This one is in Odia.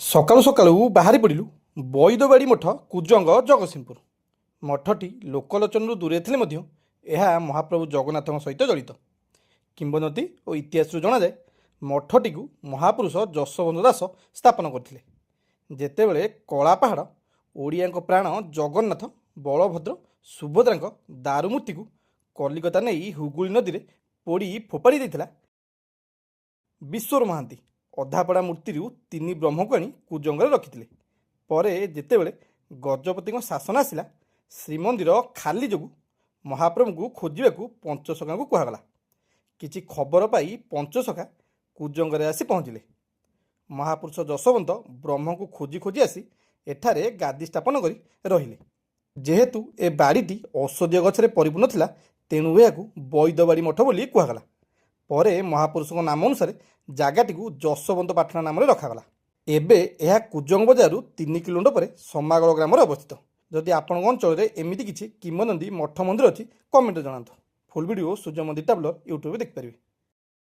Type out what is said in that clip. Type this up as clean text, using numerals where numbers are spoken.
ସକାଳୁ ସକାଳୁ ବାହାରି ପଡ଼ିଲୁ ବୈଦବାଡ଼ି ମଠ କୁଜଙ୍ଗ ଜଗତସିଂହପୁର। ମଠଟି ଲୋକଲୋଚନରୁ ଦୂରେ ଥିଲେ ମଧ୍ୟ ଏହା ମହାପ୍ରଭୁ ଜଗନ୍ନାଥଙ୍କ ସହିତ ଜଡ଼ିତ। କିମ୍ବଦନ୍ତୀ ଓ ଇତିହାସରୁ ଜଣାଯାଏ ମଠଟିକୁ ମହାପୁରୁଷ ଯଶୋବନ୍ତ ଦାସ ସ୍ଥାପନ କରିଥିଲେ। ଯେତେବେଳେ କଳାପାହାଡ଼ ଓଡ଼ିଆଙ୍କ ପ୍ରାଣ ଜଗନ୍ନାଥ, ବଳଭଦ୍ର, ସୁଭଦ୍ରାଙ୍କ ଦାରୁମୂର୍ତ୍ତିକୁ କଲିକତା ନେଇ ହୁଗୁଳି ନଦୀରେ ପୋଡ଼ି ଫୋପାଡ଼ି ଦେଇଥିଲା, ବିଶ୍ୱର ମହାନ୍ତି ଅଧାପଡ଼ା ମୂର୍ତ୍ତିରୁ ତିନି ବ୍ରହ୍ମକୁ ଆଣି କୁଜଙ୍ଗରେ ରଖିଥିଲେ। ପରେ ଯେତେବେଳେ ଗଜପତିଙ୍କ ଶାସନ ଆସିଲା, ଶ୍ରୀମନ୍ଦିର ଖାଲି ଯୋଗୁଁ ମହାପ୍ରଭୁଙ୍କୁ ଖୋଜିବାକୁ ପଞ୍ଚସଖାଙ୍କୁ କୁହାଗଲା। କିଛି ଖବର ପାଇ ପଞ୍ଚସଖା କୁଜଙ୍ଗରେ ଆସି ପହଞ୍ଚିଲେ। ମହାପୁରୁଷ ଯଶୋବନ୍ତ ବ୍ରହ୍ମଙ୍କୁ ଖୋଜି ଖୋଜି ଆସି ଏଠାରେ ଗାଦି ସ୍ଥାପନ କରି ରହିଲେ। ଯେହେତୁ ଏ ବାଡ଼ିଟି ଔଷଧୀୟ ଗଛରେ ପରିପୂର୍ଣ୍ଣ ଥିଲା, ତେଣୁ ଏହାକୁ ବୈଦବାଡ଼ି ମଠ ବୋଲି କୁହାଗଲା। ପରେ ମହାପୁରୁଷଙ୍କ ନାମ ଅନୁସାରେ ଜାଗାଟିକୁ ଯଶୋବନ୍ତ ପାଟଣା ନାମରେ ରଖାଗଲା। ଏବେ ଏହା କୁଜଙ୍ଗ ବଜାରରୁ 3 କିଲୋମିଟର ପରେ ସମାଗଳ ଗ୍ରାମରେ ଅବସ୍ଥିତ। ଯଦି ଆପଣଙ୍କ ଅଞ୍ଚଳରେ ଏମିତି କିଛି କିମ୍ବଦନ୍ତୀ ମଠ ମନ୍ଦିର ଅଛି, କମେଣ୍ଟରେ ଜଣାନ୍ତୁ। ଫୁଲ୍ ଭିଡ଼ିଓ ସୂର୍ଯ୍ୟ ମନ୍ଦିର ଟ୍ରାଭେଲର ୟୁଟ୍ୟୁବରେ ଦେଖିପାରିବେ।